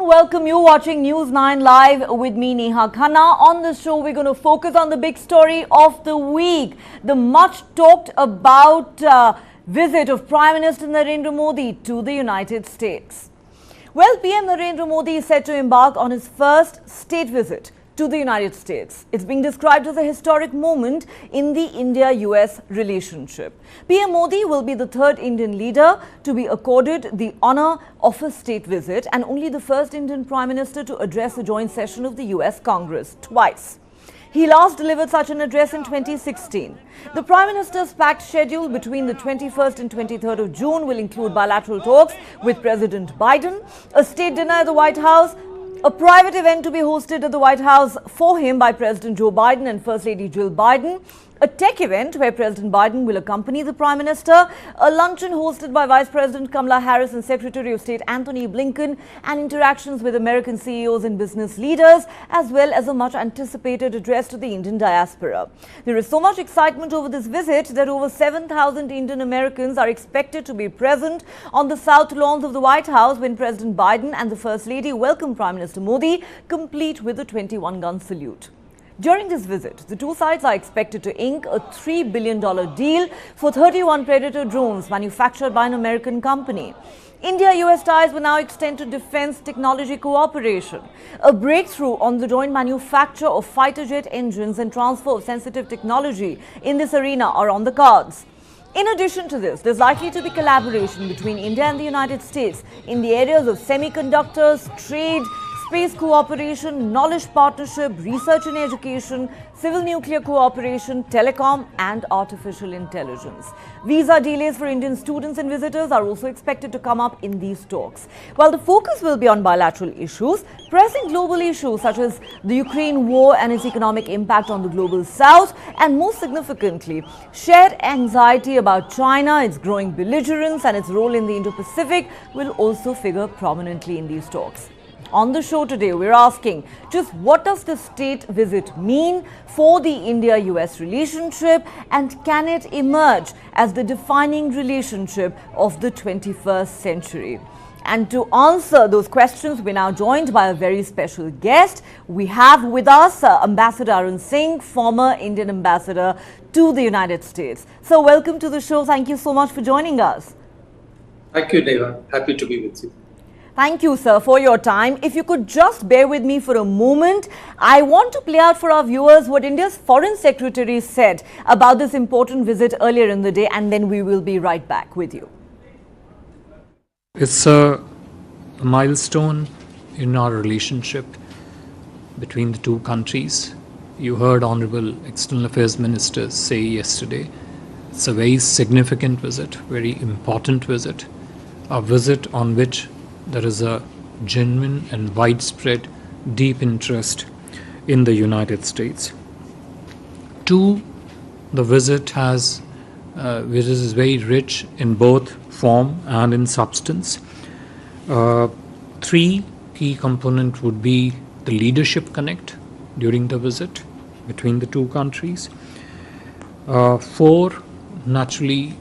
welcome you watching News 9 Live with me, Neha Khanna. On this show, we're going to focus on the big story of the week, the much talked about visit of Prime Minister Narendra Modi to the United States. Well, PM Narendra Modi is set to embark on his first state visit to the United States. It's being described as a historic moment in the India-US relationship. PM Modi will be the third Indian leader to be accorded the honor of a state visit and only the first Indian Prime Minister to address a joint session of the US Congress twice. He last delivered such an address in 2016. The Prime Minister's packed schedule between the 21st and 23rd of June will include bilateral talks with President Biden, a state dinner at the White House, a private event to be hosted at the White House for him by President Joe Biden and First Lady Jill Biden, a tech event where President Biden will accompany the Prime Minister, a luncheon hosted by Vice President Kamala Harris and Secretary of State Antony Blinken, and interactions with American CEOs and business leaders, as well as a much anticipated address to the Indian diaspora. There is so much excitement over this visit that over 7,000 Indian Americans are expected to be present on the south lawns of the White House when President Biden and the First Lady welcome Prime Minister Modi, complete with a 21-gun salute. During this visit, the two sides are expected to ink a $3 billion deal for 31 Predator drones manufactured by an American company. India-US ties will now extend to defense technology cooperation. A breakthrough on the joint manufacture of fighter jet engines and transfer of sensitive technology in this arena are on the cards. In addition to this, there's likely to be collaboration between India and the United States in the areas of semiconductors, trade, space cooperation, knowledge partnership, research and education, civil nuclear cooperation, telecom and artificial intelligence. Visa delays for Indian students and visitors are also expected to come up in these talks. While the focus will be on bilateral issues, pressing global issues such as the Ukraine war and its economic impact on the global south, and most significantly, shared anxiety about China, its growing belligerence and its role in the Indo-Pacific will also figure prominently in these talks. On the show today, we're asking just what does the state visit mean for the India-US relationship, and can it emerge as the defining relationship of the 21st century? And to answer those questions, we're now joined by a very special guest. We have with us Ambassador Arun Singh, former Indian ambassador to the United States. So welcome to the show. Thank you so much for joining us. Thank you, Deva. Happy to be with you. Thank you, sir, for your time. If you could just bear with me for a moment, I want to play out for our viewers what India's Foreign Secretary said about this important visit earlier in the day, and then we will be right back with you. It's a milestone in our relationship between the two countries. You heard Honorable External Affairs Minister say yesterday, it's a very significant visit, very important visit, a visit on which there is a genuine and widespread deep interest in the United States. Two, the visit is very rich in both form and in substance. Three, key component would be the leadership connect during the visit between the two countries. Four, naturally,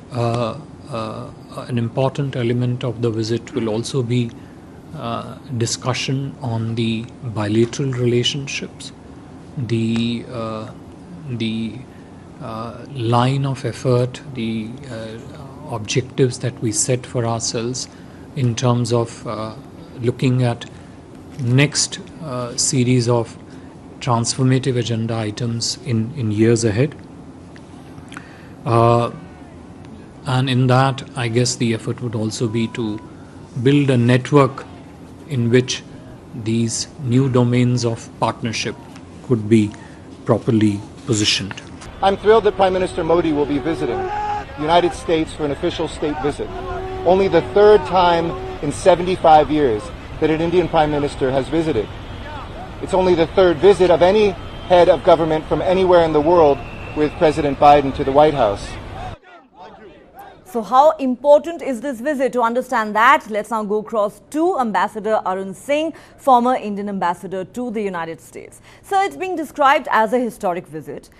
an important element of the visit will also be discussion on the bilateral relationships, the line of effort, the objectives that we set for ourselves in terms of looking at next series of transformative agenda items in years ahead. And in that, I guess the effort would also be to build a network in which these new domains of partnership could be properly positioned. I'm thrilled that Prime Minister Modi will be visiting the United States for an official state visit. Only the third time in 75 years that an Indian Prime Minister has visited. It's only the third visit of any head of government from anywhere in the world with President Biden to the White House. So how important is this visit? To understand that, let's now go across to Ambassador Arun Singh, former Indian ambassador to the United States. So it's being described as a historic visit.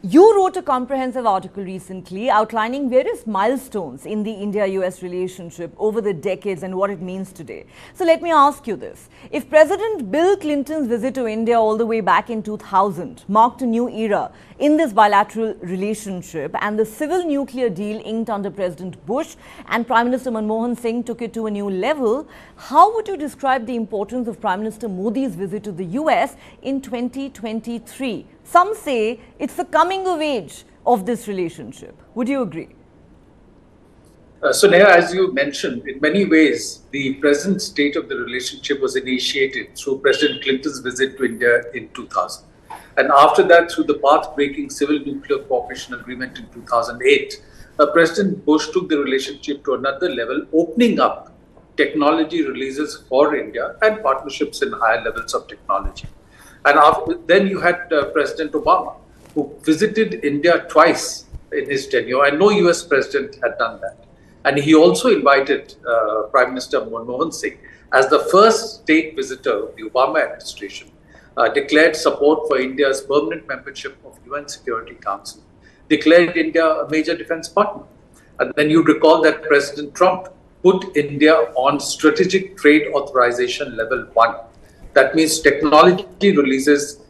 You wrote a comprehensive article recently outlining various milestones in the India-US relationship over the decades and what it means today. So let me ask you this. If President Bill Clinton's visit to India all the way back in 2000 marked a new era in this bilateral relationship and the civil nuclear deal inked under President Bush and Prime Minister Manmohan Singh took it to a new level, how would you describe the importance of Prime Minister Modi's visit to the US in 2023? Some say it's the coming of age of this relationship. Would you agree? So, Neha, as you mentioned, in many ways, the present state of the relationship was initiated through President Clinton's visit to India in 2000. And after that, through the path-breaking Civil Nuclear Cooperation Agreement in 2008, President Bush took the relationship to another level, opening up technology releases for India and partnerships in higher levels of technology. And then you had President Obama, who visited India twice in his tenure, and no US president had done that. And he also invited Prime Minister Manmohan Singh as the first state visitor of the Obama administration, declared support for India's permanent membership of UN Security Council, declared India a major defense partner. And then you recall that President Trump put India on strategic trade authorization level 1. That means technology releases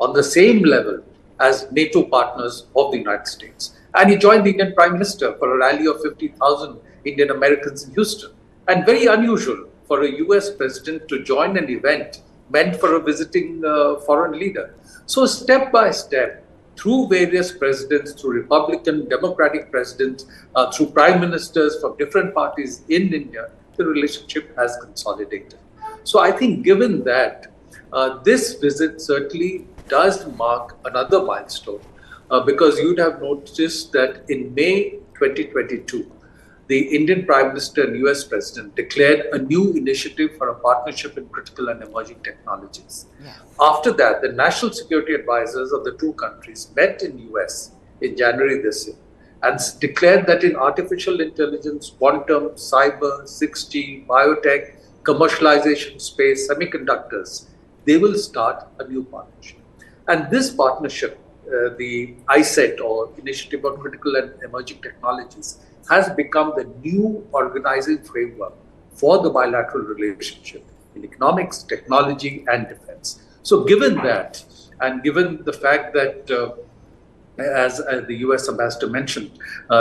on the same level as NATO partners of the United States. And he joined the Indian Prime Minister for a rally of 50,000 Indian Americans in Houston. And very unusual for a US president to join an event meant for a visiting foreign leader. So step by step, through various presidents, through Republican, Democratic presidents, through prime ministers from different parties in India, the relationship has consolidated. So I think given that, this visit certainly does mark another milestone because you'd have noticed that in May 2022, the Indian Prime Minister and US President declared a new initiative for a partnership in critical and emerging technologies. Yes. After that, the national security advisors of the two countries met in US in January this year and declared that in artificial intelligence, quantum, cyber, 6G, biotech, commercialization space, semiconductors, they will start a new partnership. And this partnership, the ISET or Initiative on Critical and Emerging Technologies, has become the new organizing framework for the bilateral relationship in economics, technology, and defense. So given that, and given the fact that, as the US ambassador mentioned,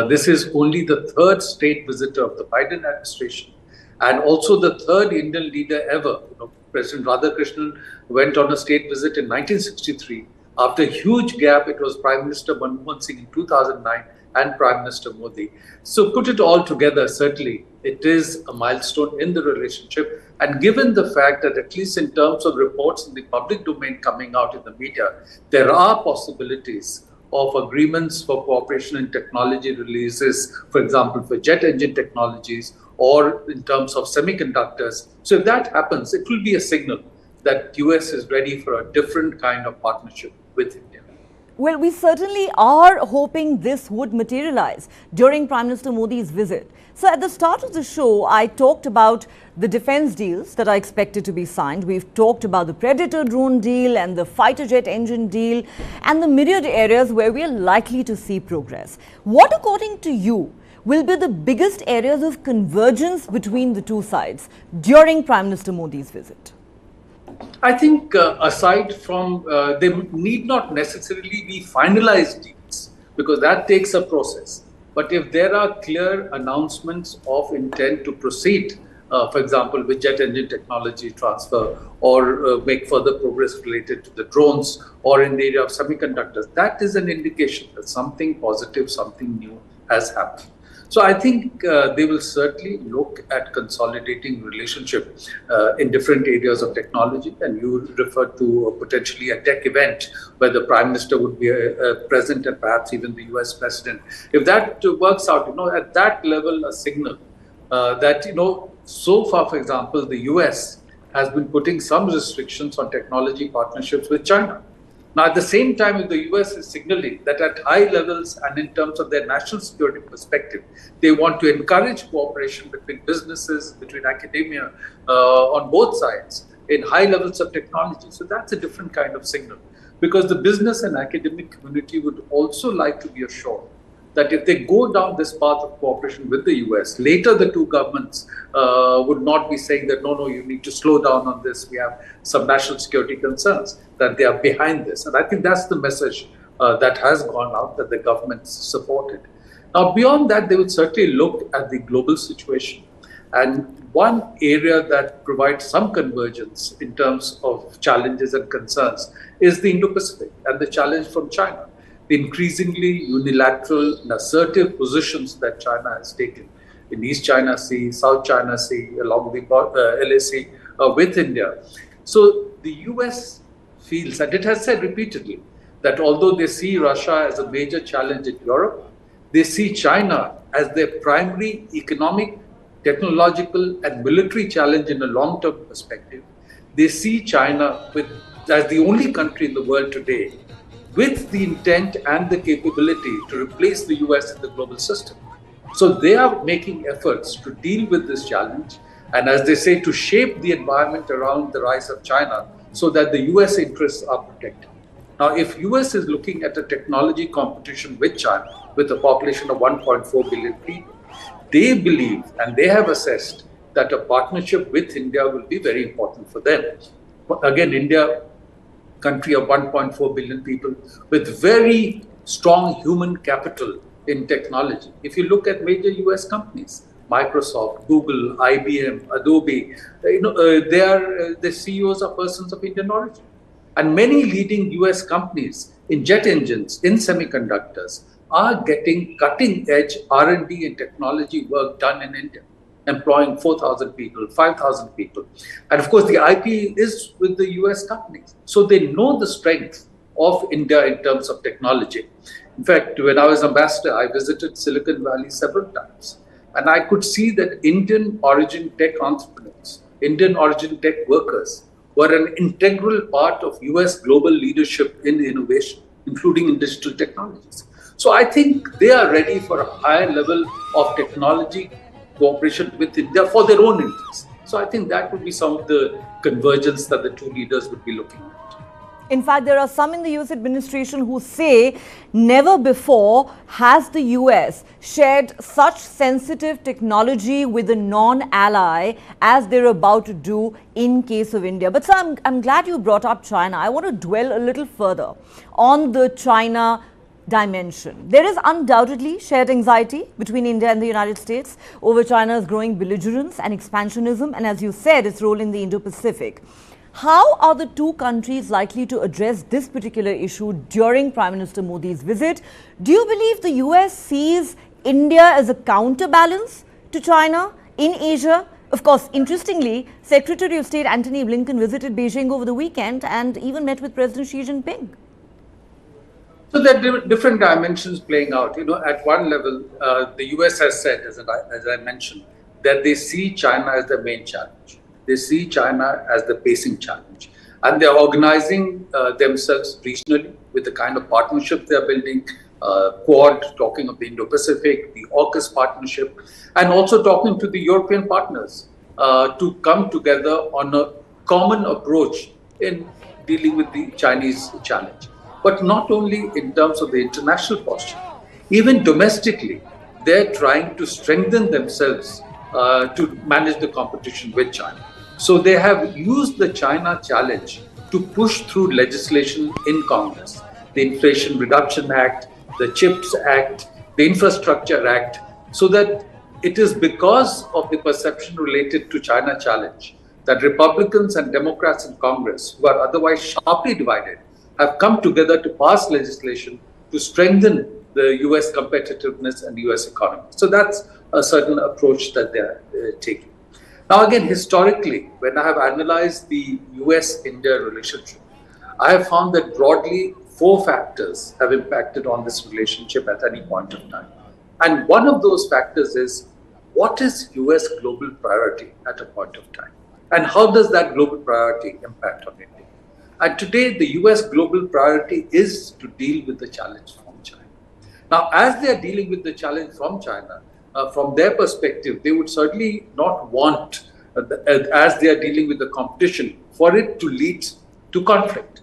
this is only the third state visitor of the Biden administration, and also the third Indian leader ever. President Radhakrishnan went on a state visit in 1963. After a huge gap, it was Prime Minister Manmohan Singh in 2009 and Prime Minister Modi. So put it all together, certainly it is a milestone in the relationship. And given the fact that at least in terms of reports in the public domain coming out in the media, there are possibilities of agreements for cooperation in technology releases, for example, for jet engine technologies, or in terms of semiconductors. So if that happens, it will be a signal that US is ready for a different kind of partnership with India. Well, we certainly are hoping this would materialize during Prime Minister Modi's visit. So at the start of the show, I talked about the defense deals that are expected to be signed. We've talked about the Predator drone deal and the fighter jet engine deal and the myriad areas where we are likely to see progress. What, according to you, will be the biggest areas of convergence between the two sides during Prime Minister Modi's visit? I think aside from, they need not necessarily be finalized deals because that takes a process. But if there are clear announcements of intent to proceed, for example, with jet engine technology transfer or make further progress related to the drones or in the area of semiconductors, that is an indication that something positive, something new has happened. So I think they will certainly look at consolidating relationship in different areas of technology. And you referred to potentially a tech event where the Prime Minister would be present and perhaps even the US President. If that works out, at that level, a signal that, so far, for example, the US has been putting some restrictions on technology partnerships with China. Now, at the same time, if the US is signaling that at high levels and in terms of their national security perspective, they want to encourage cooperation between businesses, between academia, on both sides, in high levels of technology. So that's a different kind of signal. because the business and academic community would also like to be assured that if they go down this path of cooperation with the US, later the two governments would not be saying that, no, you need to slow down on this. We have some national security concerns, that they are behind this. And I think that's the message that has gone out, that the governments support it. Now, beyond that, they would certainly look at the global situation. And one area that provides some convergence in terms of challenges and concerns is the Indo-Pacific and the challenge from China. The increasingly unilateral and assertive positions that China has taken in East China Sea, South China Sea, along the LAC with India. So the US feels, and it has said repeatedly, that although they see Russia as a major challenge in Europe, they see China as their primary economic, technological, and military challenge in a long-term perspective. They see China as the only country in the world today with the intent and the capability to replace the US in the global system. So they are making efforts to deal with this challenge, and as they say, to shape the environment around the rise of China so that the US interests are protected. Now, if US is looking at a technology competition with China, with a population of 1.4 billion people, they believe and they have assessed that a partnership with India will be very important for them. Again, India, country of 1.4 billion people with very strong human capital in technology. If you look at major US companies, Microsoft, Google, IBM, Adobe, the CEOs are persons of Indian origin. And many leading US companies in jet engines, in semiconductors, are getting cutting-edge R&D and technology work done in India, employing 4,000 people, 5,000 people. And of course, the IP is with the US companies. So they know the strength of India in terms of technology. In fact, when I was ambassador, I visited Silicon Valley several times. And I could see that Indian origin tech entrepreneurs, Indian origin tech workers were an integral part of US global leadership in innovation, including in digital technologies. So I think they are ready for a higher level of technology cooperation with India for their own interests. So I think that would be some of the convergence that the two leaders would be looking at. In fact, there are some in the US administration who say never before has the US shared such sensitive technology with a non-ally as they're about to do in case of India. But sir, I'm glad you brought up China. I want to dwell a little further on the China dimension. There is undoubtedly shared anxiety between India and the United States over China's growing belligerence and expansionism, and as you said, its role in the Indo-Pacific. How are the two countries likely to address this particular issue during Prime Minister Modi's visit? Do you believe the US sees India as a counterbalance to China in Asia? Of course, interestingly, Secretary of State Antony Blinken visited Beijing over the weekend and even met with President Xi Jinping. So there are different dimensions playing out. At one level, the US has said, as I mentioned, that they see China as the main challenge. They see China as the pacing challenge. And they're organizing themselves regionally with the kind of partnership they're building, Quad, talking of the Indo-Pacific, the AUKUS partnership, and also talking to the European partners to come together on a common approach in dealing with the Chinese challenge. But not only in terms of the international posture, even domestically, they're trying to strengthen themselves to manage the competition with China. So they have used the China challenge to push through legislation in Congress. The Inflation Reduction Act, the CHIPS Act, the Infrastructure Act, so that it is because of the perception related to China challenge that Republicans and Democrats in Congress, who are otherwise sharply divided, have come together to pass legislation to strengthen the US competitiveness and US economy. So that's a certain approach that they're taking. Now, again, historically, when I have analyzed the US-India relationship, I have found that broadly 4 factors have impacted on this relationship at any point of time. And one of those factors is, what is US global priority at a point of time? And how does that global priority impact on India? And today, the US global priority is to deal with the challenge from China. Now, as they are dealing with the challenge from China, from their perspective, they would certainly not want, as they are dealing with the competition, for it to lead to conflict.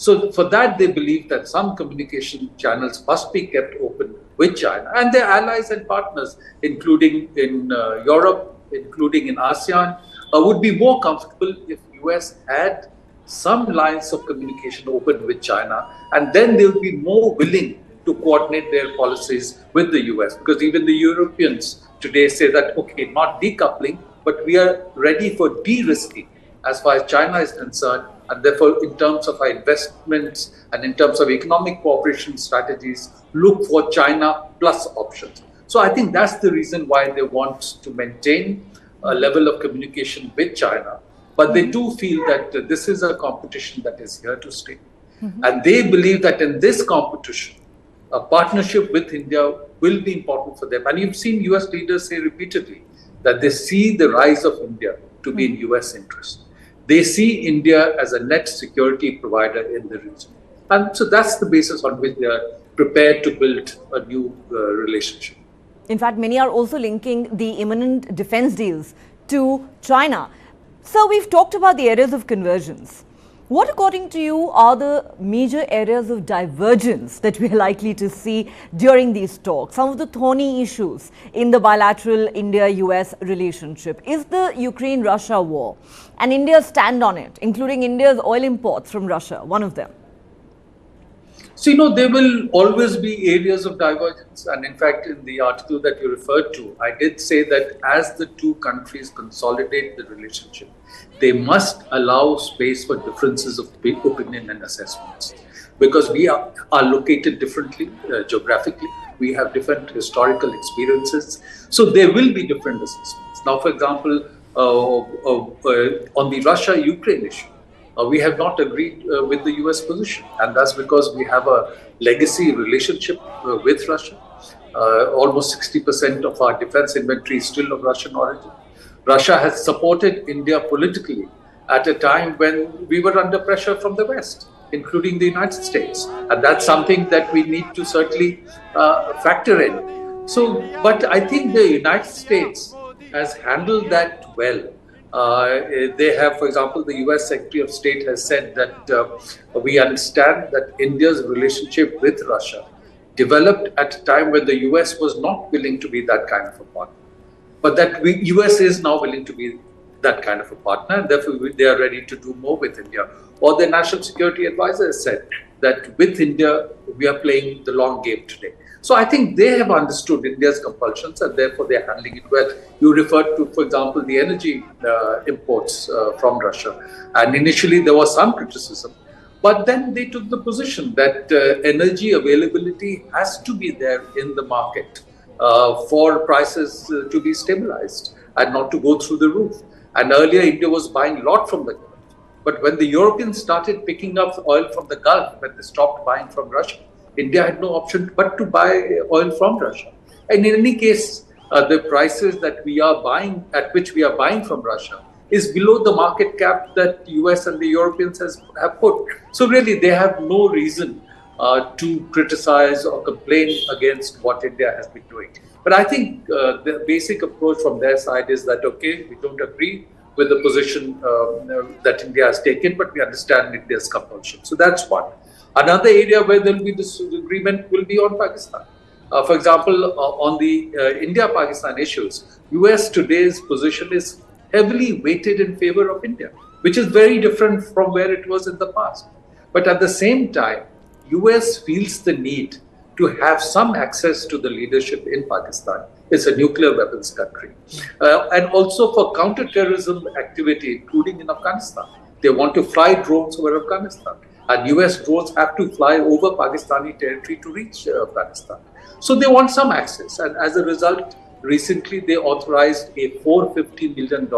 So for that, they believe that some communication channels must be kept open with China and their allies and partners, including in Europe, including in ASEAN, would be more comfortable if US had some lines of communication open with China, and then they would be more willing to coordinate their policies with the US, because even the Europeans today say that, okay, not decoupling, but we are ready for de-risking as far as China is concerned, and therefore in terms of our investments and in terms of economic cooperation strategies, look for China plus options. So I think that's the reason why they want to maintain a level of communication with China, but they do feel that this is a competition that is here to stay. And they believe that in this competition, a partnership with India will be important for them. And you've seen US leaders say repeatedly that they see the rise of India to be in US interest. They see India as a net security provider in the region. And so that's the basis on which they are prepared to build a new relationship. In fact, many are also linking the imminent defense deals to China. So we've talked about the areas of convergence. What, according to you, are the major areas of divergence that we're likely to see during these talks? Some of the thorny issues in the bilateral India-US relationship. Is the Ukraine-Russia war and India's stand on it, including India's oil imports from Russia, one of them? So, there will always be areas of divergence. And in fact, in the article that you referred to, I did say that as the two countries consolidate the relationship, they must allow space for differences of opinion and assessments. Because we are located differently geographically, we have different historical experiences. So there will be different assessments. Now, for example, on the Russia-Ukraine issue, we have not agreed with the US position, and that's because we have a legacy relationship with Russia. Almost 60% of our defense inventory is still of Russian origin. Russia has supported India politically at a time when we were under pressure from the West, including the United States, and that's something that we need to certainly factor in. So, but I think the United States has handled that well. They have, for example, the US Secretary of State has said that we understand that India's relationship with Russia developed at a time when the US was not willing to be that kind of a partner. But that US is now willing to be that kind of a partner, and therefore they are ready to do more with India. Or the National Security Advisor has said that with India, we are playing the long game today. So I think they have understood India's compulsions, and therefore they are handling it well. You referred to, for example, the energy imports from Russia. And initially there was some criticism, but then they took the position that energy availability has to be there in the market for prices to be stabilized and not to go through the roof. And earlier India was buying a lot from the Gulf. But when the Europeans started picking up oil from the Gulf, when they stopped buying from Russia, India had no option but to buy oil from Russia. And in any case, the prices that we are buying, at which we are buying from Russia, is below the market cap that US and the Europeans have put. So really, they have no reason to criticize or complain against what India has been doing. But I think the basic approach from their side is that, okay, we don't agree with the position that India has taken, but we understand India's compulsion. So that's one. Another area where there will be disagreement will be on Pakistan. For example, on the India-Pakistan issues, US today's position is heavily weighted in favor of India, which is very different from where it was in the past. But at the same time, US feels the need to have some access to the leadership in Pakistan. It's a nuclear weapons country. And also for counter-terrorism activity, including in Afghanistan. They want to fly drones over Afghanistan. And US drones have to fly over Pakistani territory to reach Afghanistan. So they want some access. And as a result, recently they authorized a $450 million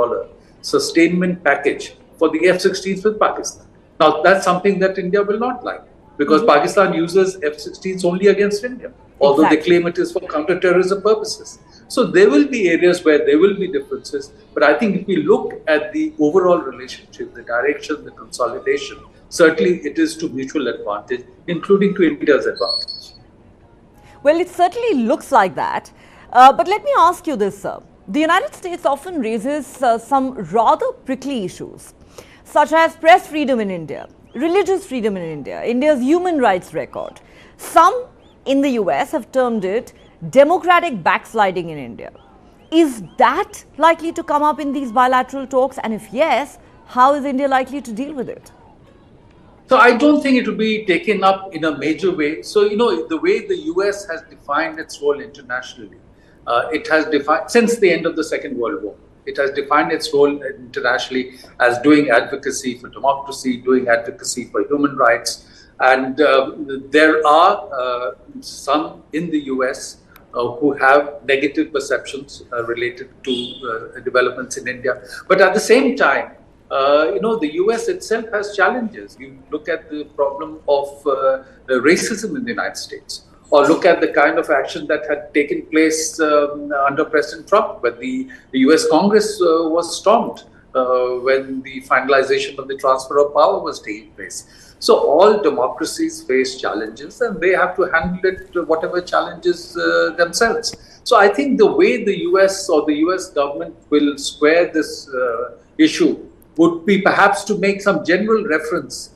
sustainment package for the F-16s with Pakistan. Now, that's something that India will not like, because Pakistan uses F-16s only against India, although they claim it is for counter-terrorism purposes. So there will be areas where there will be differences. But I think if we look at the overall relationship, the direction, the consolidation, certainly it is to mutual advantage, including to India's advantage. Well, it certainly looks like that. But let me ask you this, sir. The United States often raises some rather prickly issues, such as press freedom in India, religious freedom in India, India's human rights record. Some in the US have termed it democratic backsliding in India. Is that likely to come up in these bilateral talks? And if yes, how is India likely to deal with it? So I don't think it will be taken up in a major way. So, the way the US has defined its role internationally, it has defined, since the end of the Second World War, it has defined its role internationally as doing advocacy for democracy, doing advocacy for human rights. And there are some in the US who have negative perceptions related to developments in India. But at the same time, the US itself has challenges. You look at the problem of racism in the United States, or look at the kind of action that had taken place under President Trump, when the US Congress was stormed, when the finalization of the transfer of power was taking place. So all democracies face challenges, and they have to handle it, whatever challenges themselves. So I think the way the US or the US government will square this issue would be perhaps to make some general reference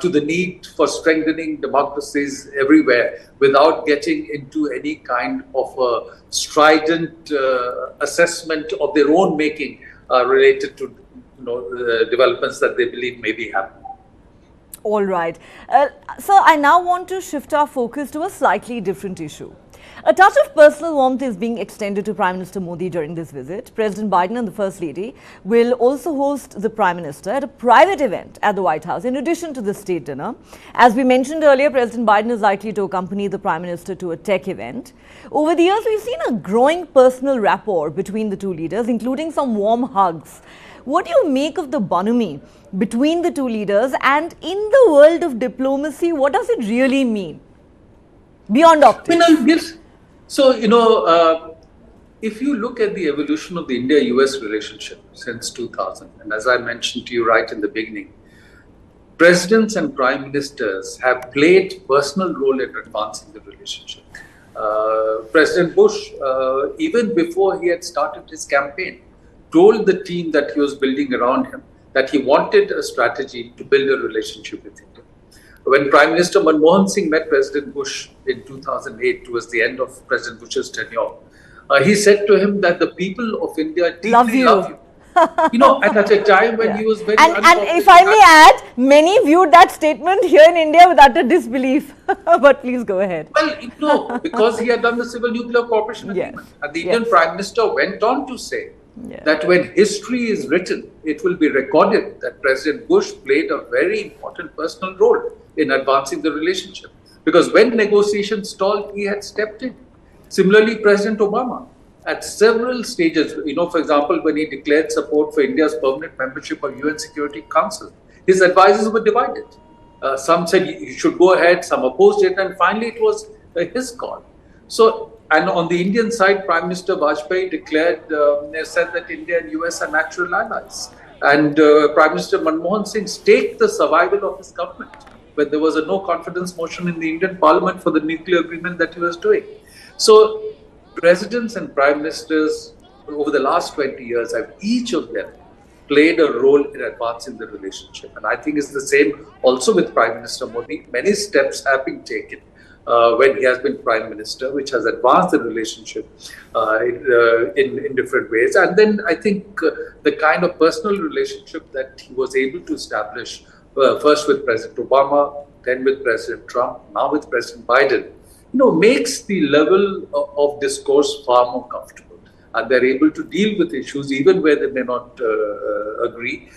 to the need for strengthening democracies everywhere without getting into any kind of a strident assessment of their own making related to developments that they believe may be happening. All right. So I now want to shift our focus to a slightly different issue. A touch of personal warmth is being extended to Prime Minister Modi during this visit. President Biden and the First Lady will also host the Prime Minister at a private event at the White House, in addition to the state dinner. As we mentioned earlier, President Biden is likely to accompany the Prime Minister to a tech event. Over the years, we've seen a growing personal rapport between the two leaders, including some warm hugs. What do you make of the bonhomie between the two leaders? And in the world of diplomacy, what does it really mean beyond optics? So, if you look at the evolution of the India-US relationship since 2000, and as I mentioned to you right in the beginning, presidents and prime ministers have played personal role in advancing the relationship. President Bush, even before he had started his campaign, told the team that he was building around him that he wanted a strategy to build a relationship with India. When Prime Minister Manmohan Singh met President Bush in 2008, towards the end of President Bush's tenure, he said to him that the people of India deeply love you. And at a time when he was very and if I may add, many viewed that statement here in India with utter disbelief. But please go ahead. Well, because he had done the Civil Nuclear Cooperation Agreement. And the Indian Prime Minister went on to say that when history is written, it will be recorded that President Bush played a very important personal role in advancing the relationship. Because when negotiations stalled, he had stepped in. Similarly, President Obama, at several stages, for example, when he declared support for India's permanent membership of UN Security Council, his advisors were divided. Some said he should go ahead, some opposed it, and finally it was his call. So, and on the Indian side, Prime Minister Vajpayee said that India and US are natural allies. And Prime Minister Manmohan Singh staked the survival of his government when there was a no confidence motion in the Indian Parliament for the nuclear agreement that he was doing. So presidents and prime ministers over the last 20 years have each of them played a role in advancing the relationship. And I think it's the same also with Prime Minister Modi. Many steps have been taken when he has been Prime Minister, which has advanced the relationship in different ways. And then I think the kind of personal relationship that he was able to establish, first with President Obama, then with President Trump, now with President Biden, makes the level of discourse far more comfortable. And they're able to deal with issues even where they may not agree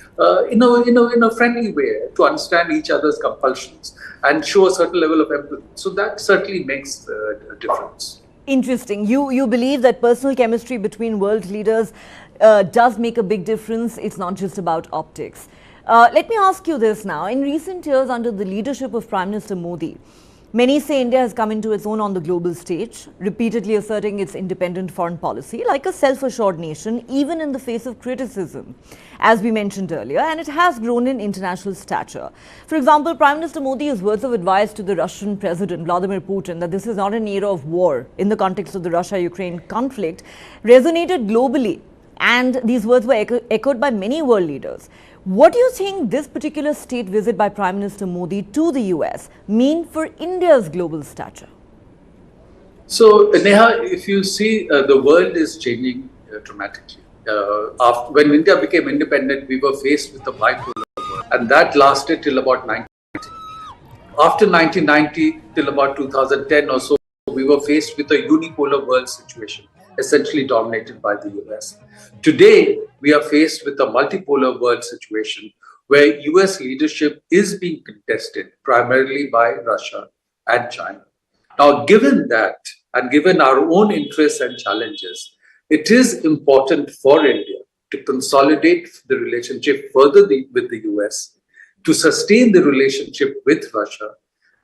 in a friendly way, to understand each other's compulsions and show a certain level of empathy. So that certainly makes a difference. Interesting. You believe that personal chemistry between world leaders does make a big difference. It's not just about optics. Let me ask you this now. In recent years, under the leadership of Prime Minister Modi, many say India has come into its own on the global stage, repeatedly asserting its independent foreign policy like a self-assured nation, even in the face of criticism, as we mentioned earlier, and it has grown in international stature. For example, Prime Minister Modi's words of advice to the Russian President Vladimir Putin that this is not an era of war in the context of the Russia-Ukraine conflict resonated globally, and these words were echoed by many world leaders. What do you think this particular state visit by Prime Minister Modi to the US mean for India's global stature? So, Neha, if you see, the world is changing dramatically. When India became independent, we were faced with a bipolar world, and that lasted till about 1990. After 1990, till about 2010 or so, we were faced with a unipolar world situation, essentially dominated by the US. Today, we are faced with a multipolar world situation where US leadership is being contested primarily by Russia and China. Now, given that, and given our own interests and challenges, it is important for India to consolidate the relationship further with the US, to sustain the relationship with Russia,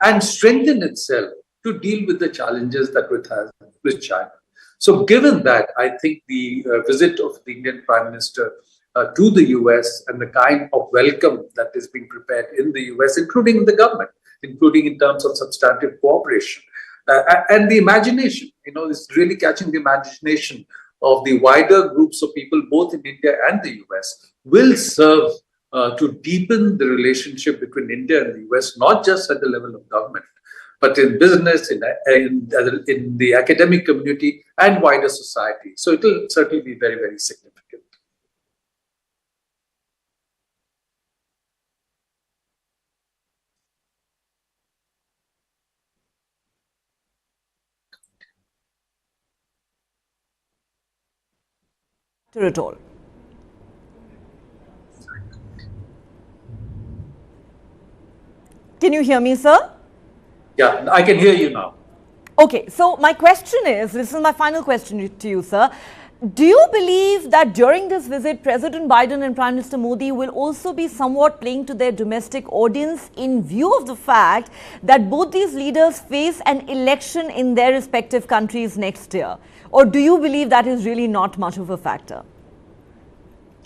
and strengthen itself to deal with the challenges that it has with China. So given that, I think the visit of the Indian Prime Minister to the US and the kind of welcome that is being prepared in the US, including in the government, including in terms of substantive cooperation, and the imagination, is really catching the imagination of the wider groups of people, both in India and the US, will serve to deepen the relationship between India and the US, not just at the level of government, but in business, in the academic community and wider society. So it will certainly be very, very significant. At all. Can you hear me, sir? Yeah, I can hear you now. Okay, so my question is, this is my final question to you, sir. Do you believe that during this visit, President Biden and Prime Minister Modi will also be somewhat playing to their domestic audience in view of the fact that both these leaders face an election in their respective countries next year? Or do you believe that is really not much of a factor?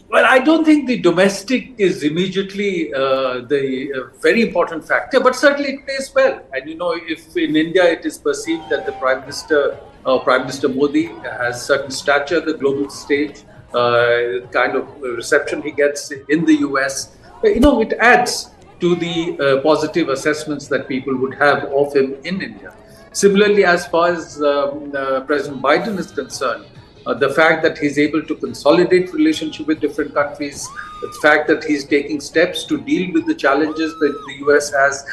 Well, I don't think the domestic is immediately the very important factor, but certainly it plays well. And if in India it is perceived that the Prime Minister Modi has certain stature at the global stage, the kind of reception he gets in the US, it adds to the positive assessments that people would have of him in India. Similarly, as far as President Biden is concerned, the fact that he's able to consolidate relationship with different countries, the fact that he's taking steps to deal with the challenges that the US has,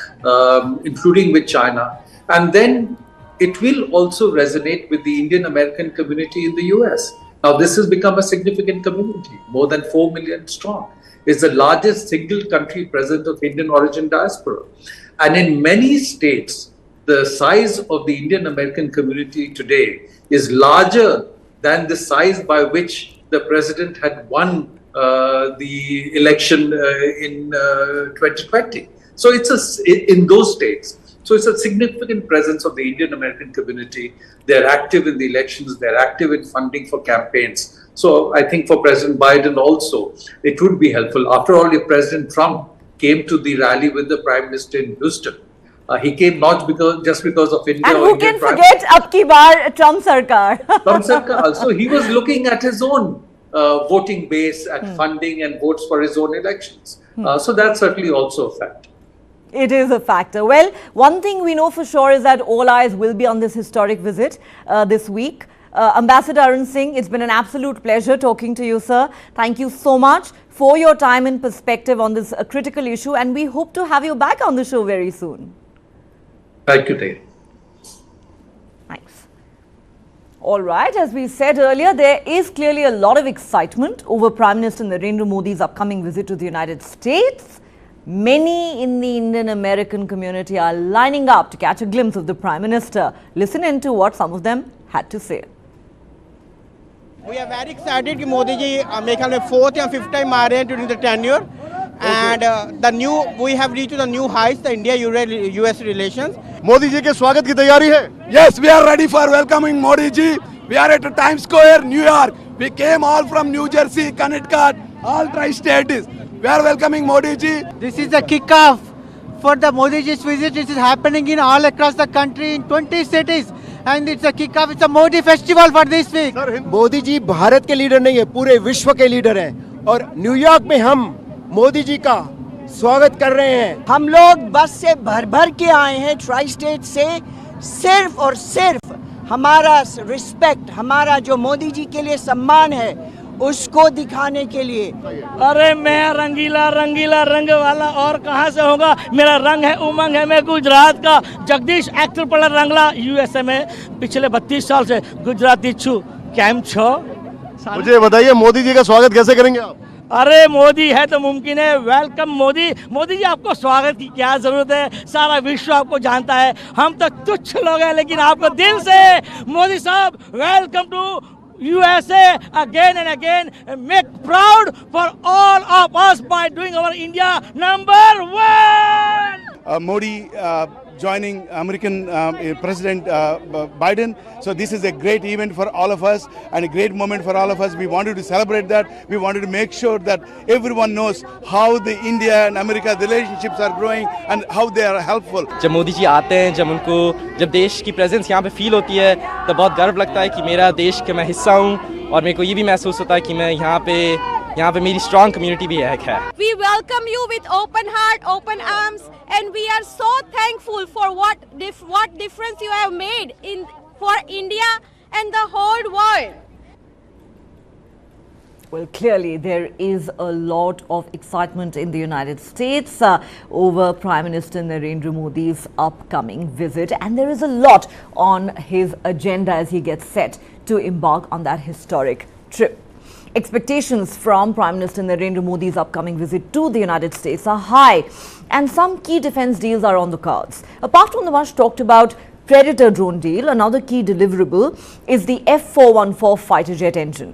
including with China, and then it will also resonate with the Indian American community in the US. Now, this has become a significant community, more than 4 million strong. It's the largest single country present of Indian origin diaspora. And in many states, the size of the Indian American community today is larger than the size by which the president had won the election in 2020. So it's in those states. So it's a significant presence of the Indian American community. They're active in the elections. They're active in funding for campaigns. So I think for President Biden also, it would be helpful. After all, if President Trump came to the rally with the Prime Minister in Houston, he came not just because of India. And who can forget Abki Bar Trump Sarkar? Trump Sarkar. Also, he was looking at his own voting base and funding and votes for his own elections. So that's certainly also a fact. It is a factor. Well, one thing we know for sure is that all eyes will be on this historic visit this week. Ambassador Arun Singh, it's been an absolute pleasure talking to you, sir. Thank you so much for your time and perspective on this critical issue, and we hope to have you back on the show very soon. Thank you, Dave. Thanks. All right, as we said earlier, there is clearly a lot of excitement over Prime Minister Narendra Modi's upcoming visit to the United States. Many in the Indian American community are lining up to catch a glimpse of the Prime Minister. Listen in to what some of them had to say. We are very excited that Modi ji making the fourth and fifth time during the tenure. And we have reached the new heights, the India-US relations. Modi ji ke swagat ki tayari hai? Yes, we are ready for welcoming Modi ji. We are at Times Square, New York. We came all from New Jersey, Connecticut, all tri-states. We are welcoming Modi ji. This is the kick-off for the Modi ji's visit. This is happening in all across the country in 20 cities. And it's a kick-off, it's a Modi festival for this week. Modi ji Bharat के leader नहीं है, पूरे विश्व के leader हैं और New York में हम मोदी जी का स्वागत कर रहे हैं। हम लोग बस से भर भर के आए हैं ट्राई स्टेट से, सिर्फ और सिर्फ हमारा रिस्पेक्ट, हमारा जो मोदी जी के लिए सम्मान है उसको दिखाने के लिए। अरे मैं रंगीला रंगीला रंग वाला और कहाँ से होगा, मेरा रंग है उमंग है। मैं गुजरात का जगदीश एक्टर पड़ा रंगला, यूएसए में पिछले 32 साल से गुजराती छू। कैम छो? मुझे बताइए मोदी जी का स्वागत कैसे करेंगे आप? अरे मोदी है तो मुमकिन है। वेलकम मोदी। मोदी जी आपको स्वागत की क्या जरूरत है, सारा विश्व आपको जानता है। हम तो तुच्छ लोग हैं, लेकिन आपको दिल से मोदी साहब welcome to USA again and again, and make proud for all of us by doing our India #1. Modi joining American President Biden. So this is a great event for all of us and a great moment for all of us. We wanted to celebrate that. We wanted to make sure that everyone knows how the India and America relationships are growing and how they are helpful. जब मोदी जी आते हैं, जब देश की presence यहाँ पे feel होती है तो बहुत गर्व लगता है कि मेरा देश का मैं हिस्सा हूँ, और मेरे को ये भी महसूस होता है कि मैं यहाँ पे मेरी स्ट्रॉन्ग कम्युनिटी भी एक है। We welcome you with open heart, open arms, and we are so thankful for what difference you have made for India and the whole world. Well, clearly there is a lot of excitement in the United States over Prime Minister Narendra Modi's upcoming visit, and there is a lot on his agenda as he gets set to embark on that historic trip. Expectations from Prime Minister Narendra Modi's upcoming visit to the United States are high, and some key defense deals are on the cards. Apart from the much talked about Predator drone deal, another key deliverable is the F-414 fighter jet engine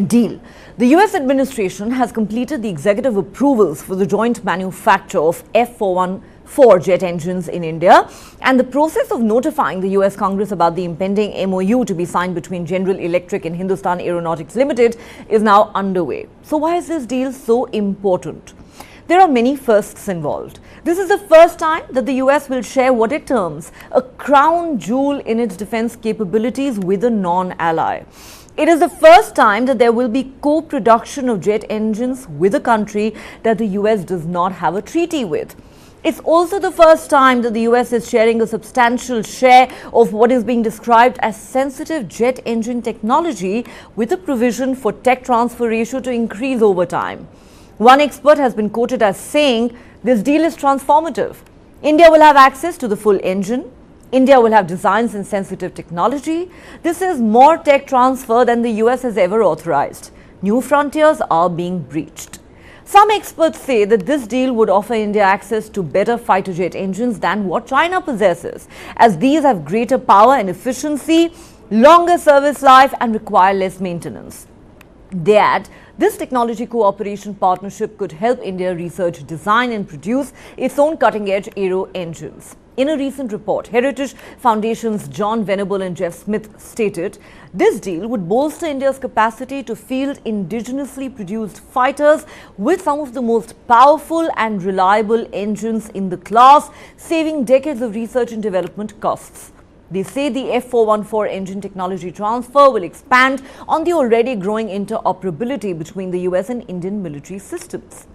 deal. The US administration has completed the executive approvals for the joint manufacture of F-414 jet engines in India, and the process of notifying the US Congress about the impending MOU to be signed between General Electric and Hindustan Aeronautics Limited is now underway. So why is this deal so important? There are many firsts involved. This is the first time that the US will share what it terms a crown jewel in its defense capabilities with a non-ally. It is the first time that there will be co-production of jet engines with a country that the US does not have a treaty with. It's also the first time that the US is sharing a substantial share of what is being described as sensitive jet engine technology, with a provision for tech transfer ratio to increase over time. One expert has been quoted as saying, "This deal is transformative. India will have access to the full engine. India will have designs in sensitive technology. This is more tech transfer than the US has ever authorized. New frontiers are being breached." Some experts say that this deal would offer India access to better fighter jet engines than what China possesses, as these have greater power and efficiency, longer service life, and require less maintenance. They add, this technology cooperation partnership could help India research, design, and produce its own cutting-edge aero engines. In a recent report, Heritage Foundation's John Venable and Jeff Smith stated, this deal would bolster India's capacity to field indigenously produced fighters with some of the most powerful and reliable engines in the class, saving decades of research and development costs. They say the F-414 engine technology transfer will expand on the already growing interoperability between the US and Indian military systems.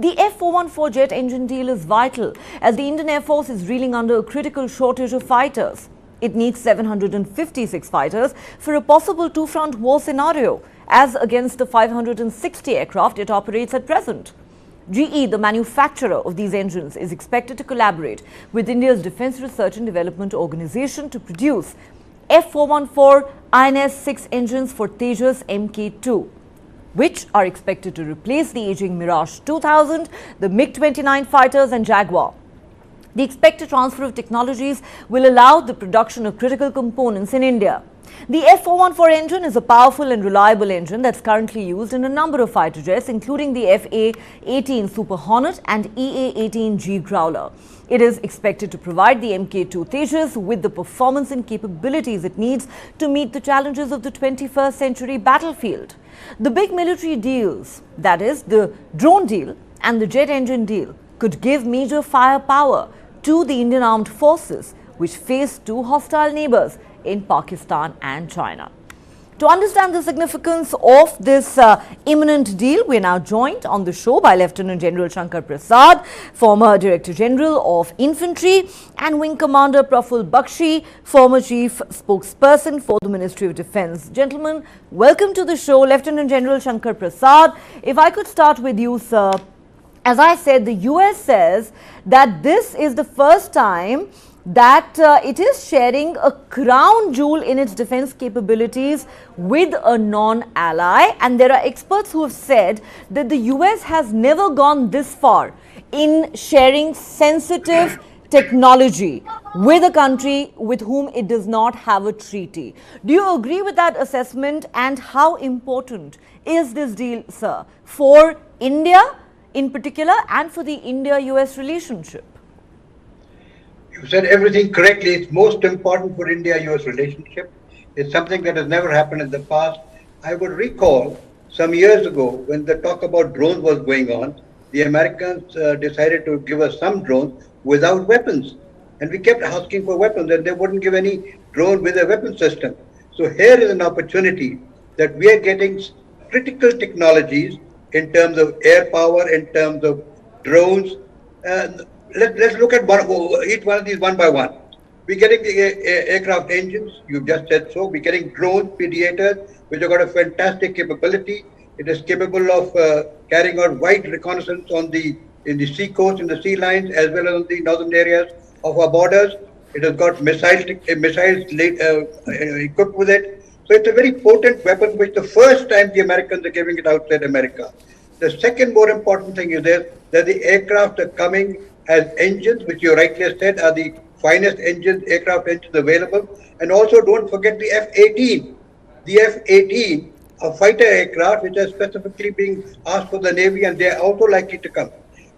The F-414 jet engine deal is vital as the Indian Air Force is reeling under a critical shortage of fighters. It needs 756 fighters for a possible two-front war scenario, as against the 560 aircraft it operates at present. GE, the manufacturer of these engines, is expected to collaborate with India's Defence Research and Development Organisation to produce F-414 INS-6 engines for Tejas Mk2, which are expected to replace the aging Mirage 2000, the MiG-29 fighters and Jaguar. The expected transfer of technologies will allow the production of critical components in India. The F-414 engine is a powerful and reliable engine that's currently used in a number of fighter jets, including the FA-18 Super Hornet and EA-18G Growler. It is expected to provide the Mk2 Tejas with the performance and capabilities it needs to meet the challenges of the 21st century battlefield. The big military deals, that is, the drone deal and the jet engine deal, could give major firepower to the Indian armed forces, which face two hostile neighbors in Pakistan and China. To understand the significance of this imminent deal, we are now joined on the show by Lieutenant General Shankar Prasad, former Director General of Infantry, and Wing Commander Praful Bakshi, former Chief Spokesperson for the Ministry of Defence. Gentlemen, welcome to the show. Lieutenant General Shankar Prasad, if I could start with you, sir. As I said, the US says that this is the first time that it is sharing a crown jewel in its defense capabilities with a non-ally, and there are experts who have said that the US has never gone this far in sharing sensitive technology with a country with whom it does not have a treaty. Do you agree with that assessment, and how important is this deal, sir, for India in particular and for the India-US relationship? You said everything correctly. It's most important for India-US relationship. It's something that has never happened in the past. I would recall some years ago when the talk about drones was going on, the Americans decided to give us some drones without weapons. And we kept asking for weapons, and they wouldn't give any drone with a weapon system. So here is an opportunity that we are getting critical technologies in terms of air power, in terms of drones. Let's look at each one of these one by one. We're getting the aircraft engines, you just said so. We're getting drones, mediators, which have got a fantastic capability. It is capable of carrying out wide reconnaissance in the sea coast, in the sea lines, as well as in the northern areas of our borders. It has got missiles equipped with it. So it's a very potent weapon, which the first time the Americans are giving it outside America. The second more important thing is this, that the aircraft are coming as engines, which you rightly said are the finest engines, aircraft engines available. And also don't forget the F-18. The F-18, a fighter aircraft, which are specifically being asked for the Navy, and they are also likely to come.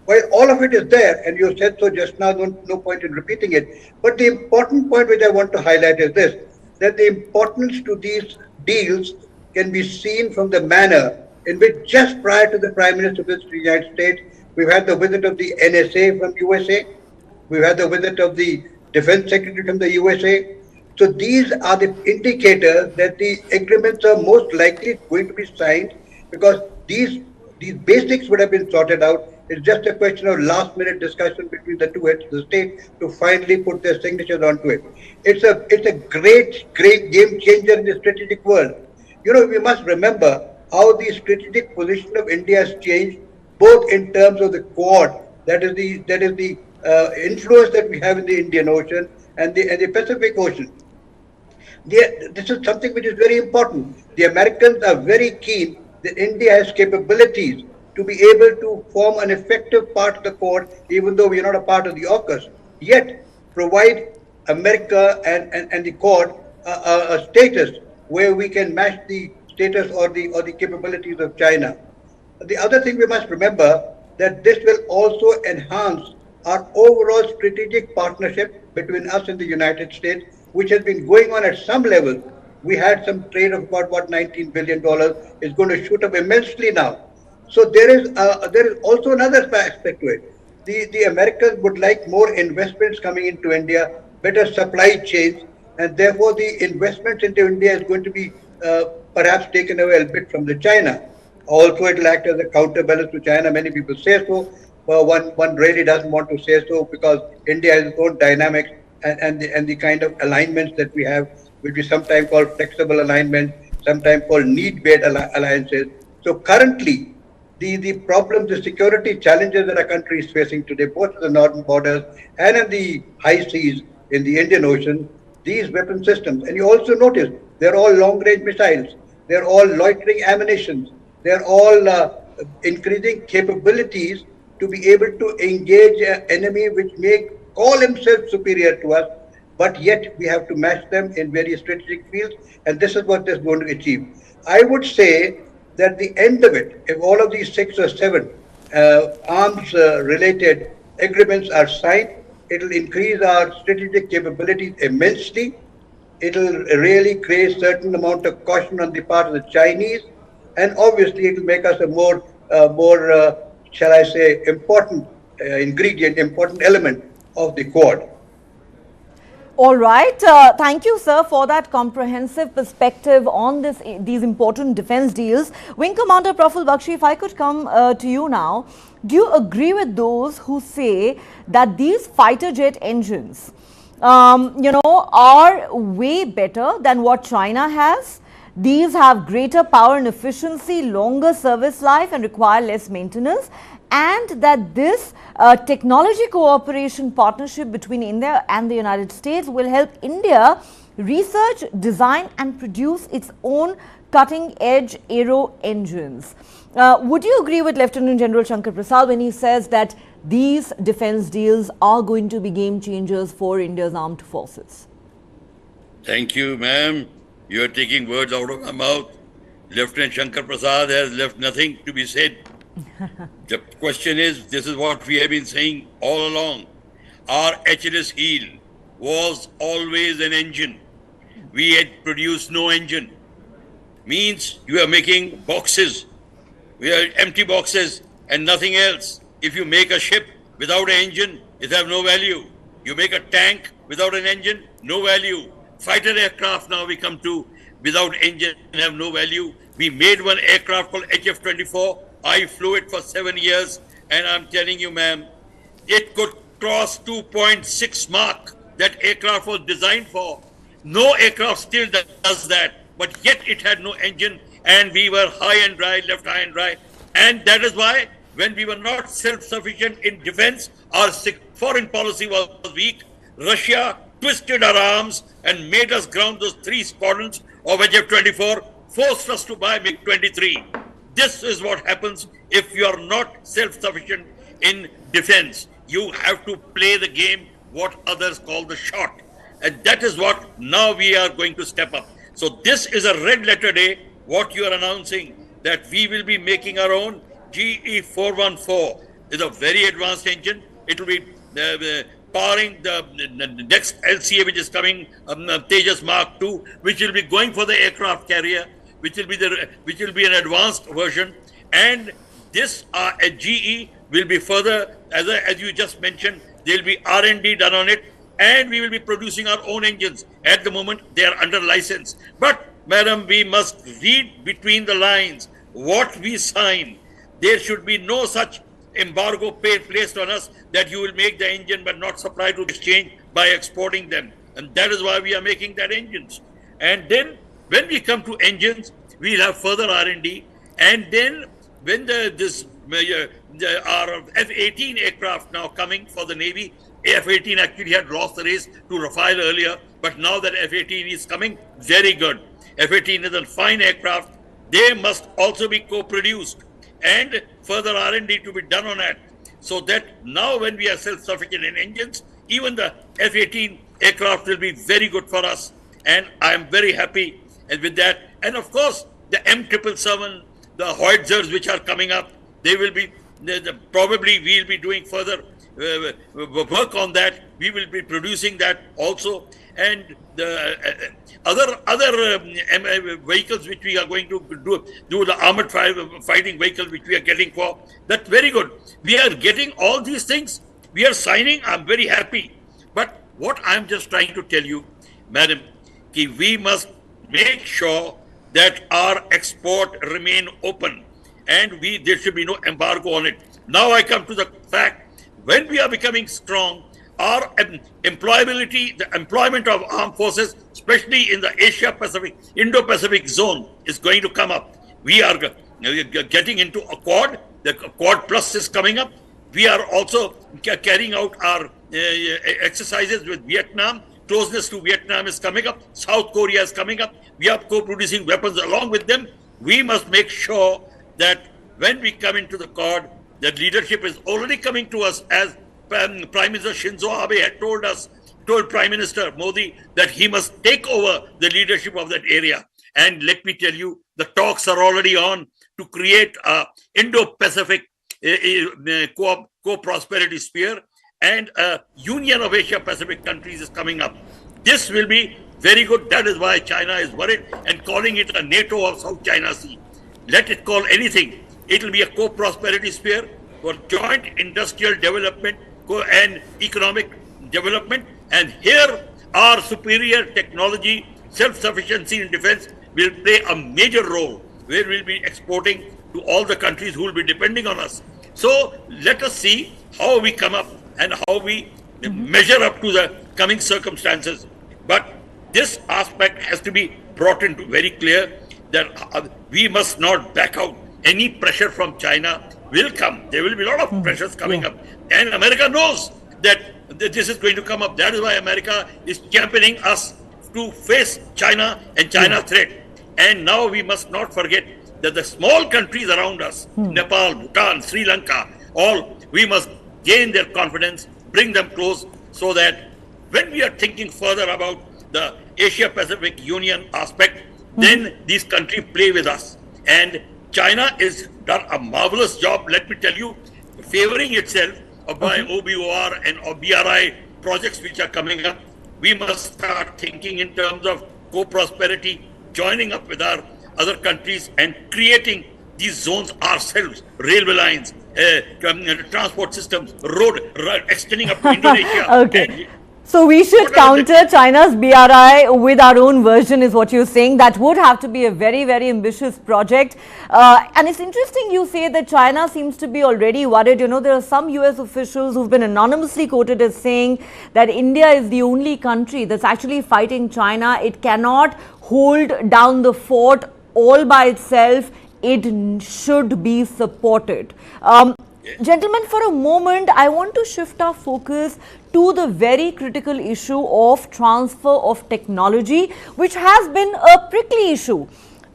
Well, all of it is there, and you said so just now, no point in repeating it. But the important point which I want to highlight is this, that the importance to these deals can be seen from the manner in which just prior to the Prime Minister visit to the United States, we've had the visit of the NSA from USA. We've had the visit of the Defense Secretary from the USA. So these are the indicators that the agreements are most likely going to be signed, because these basics would have been sorted out. It's just a question of last-minute discussion between the two heads of the state to finally put their signatures onto it. It's a great game changer in the strategic world. You know, we must remember how the strategic position of India has changed, both in terms of the Quad, that is the influence that we have in the Indian Ocean and the Pacific Ocean. This is something which is very important. The Americans are very keen that India has capabilities to be able to form an effective part of the Quad, even though we are not a part of the AUKUS, yet provide America and the Quad a status where we can match the status or the capabilities of China. The other thing we must remember, that this will also enhance our overall strategic partnership between us and the United States, which has been going on at some level. We had some trade of about $19 billion. It's going to shoot up immensely now. So there is also another aspect to it. The Americans would like more investments coming into India, better supply chains, and therefore the investments into India is going to be perhaps taken away a bit from the China. Also, it will act as a counterbalance to China. Many people say so. Well, one really doesn't want to say so, because India has its own dynamics and the kind of alignments that we have, which we sometimes call flexible alignments, sometimes called need-based alliances. So currently, the problems, the security challenges that our country is facing today, both at the northern borders and in the high seas in the Indian Ocean, these weapon systems, and you also notice they're all long-range missiles, they're all loitering ammunitions, they're all increasing capabilities to be able to engage an enemy which may call himself superior to us, but yet we have to match them in various strategic fields, and this is what they're going to achieve. I would say that the end of it, if all of these 6 or 7 arms-related agreements are signed, it will increase our strategic capabilities immensely. It will really create certain amount of caution on the part of the Chinese, and obviously it will make us a more, shall I say, important ingredient, important element of the Quad. All right. Thank you, sir, for that comprehensive perspective on these important defense deals. Wing Commander Praful Bakshi, if I could come to you now, do you agree with those who say that these fighter jet engines, are way better than what China has? These have greater power and efficiency, longer service life, and require less maintenance. And that this technology cooperation partnership between India and the United States will help India research, design and produce its own cutting edge aero engines. Would you agree with Lieutenant General Shankar Prasad when he says that these defense deals are going to be game changers for India's armed forces? Thank you, ma'am. You are taking words out of my mouth. Lieutenant Shankar Prasad has left nothing to be said. The question is, this is what we have been saying all along. Our HLS heel was always an engine. We had produced no engine. Means you are making boxes. We are empty boxes and nothing else. If you make a ship without an engine, it has no value. You make a tank without an engine, no value. Fighter aircraft now we come to without engine have no value. We made one aircraft called HF-24. I flew it for 7 years and I'm telling you, ma'am, it could cross 2.6 mark. That aircraft was designed for. No aircraft still does that, but yet it had no engine and we were high and dry, left high and dry. And that is why when we were not self-sufficient in defense, our foreign policy was weak. Russia twisted our arms and made us ground those 3 squadrons of HF-24, forced us to buy MiG-23. This is what happens if you are not self-sufficient in defense. You have to play the game what others call the shot. And that is what now we are going to step up. So this is a red letter day, what you are announcing, that we will be making our own GE-414. It's a very advanced engine. It will be powering the next LCA, which is coming, Tejas Mark II, which will be going for the aircraft carrier, which will be an advanced version. And this GE will be further, as you just mentioned, there will be R&D done on it, and we will be producing our own engines. At the moment, they are under license. But, madam, we must read between the lines what we sign. There should be no such embargo placed on us that you will make the engine but not supply to exchange by exporting them. And that is why we are making that engines. And then when we come to engines, we'll have further R&D. And then when our F-18 aircraft now coming for the Navy, F-18 actually had lost the race to Rafale earlier, but now that F-18 is coming, very good. F-18 is a fine aircraft. They must also be co-produced and further R&D to be done on that. So that now when we are self-sufficient in engines, even the F-18 aircraft will be very good for us. And I am very happy with that. And of course, the M777, the Howitzers which are coming up, they will be, probably we'll be doing further work on that. We will be producing that also. And the other vehicles which we are going to do the armored fighting vehicle which we are getting for, that's very good. We are getting all these things. We are signing. I'm very happy. But what I'm just trying to tell you, madam, we must make sure that our export remain open and there should be no embargo on it. Now I come to the fact, when we are becoming strong, our employability, the employment of armed forces, especially in the Asia-Pacific, Indo-Pacific zone, is going to come up. We are getting into a Quad. The Quad Plus is coming up. We are also carrying out our exercises with Vietnam. Closeness to Vietnam is coming up. South Korea is coming up. We are co-producing weapons along with them. We must make sure that when we come into the Quad, that leadership is already coming to us, as Prime Minister Shinzo Abe had told Prime Minister Modi that he must take over the leadership of that area. And let me tell you, the talks are already on to create a Indo-Pacific co-prosperity sphere, and a union of Asia-Pacific countries is coming up. This will be very good. That is why China is worried and calling it a NATO of South China Sea. Let it call anything. It will be a co-prosperity sphere for joint industrial development and economic development. And here our superior technology, self-sufficiency in defense will play a major role, where we'll be exporting to all the countries who will be depending on us. So let us see how we come up and how we measure up to the coming circumstances. But this aspect has to be brought into very clear that we must not back out. Any pressure from China will come. There will be a lot of pressures coming up. And America knows that this is going to come up. That is why America is championing us to face China and China threat. And now we must not forget that the small countries around us, Nepal, Bhutan, Sri Lanka, all, we must gain their confidence, bring them close, so that when we are thinking further about the Asia-Pacific Union aspect, then these countries play with us. And China has done a marvelous job, let me tell you, favoring itself by OBOR and BRI projects which are coming up. We must start thinking in terms of co-prosperity, joining up with our other countries and creating these zones ourselves, railway lines, transport systems, road extending up to Indonesia. Okay. So we should counter China's BRI with our own version, is what you're saying. That would have to be a very, very ambitious project. And it's interesting you say that China seems to be already worried. You know, there are some US officials who've been anonymously quoted as saying that India is the only country that's actually fighting China. It cannot hold down the fort all by itself. It should be supported. Gentlemen, for a moment, I want to shift our focus to the very critical issue of transfer of technology, which has been a prickly issue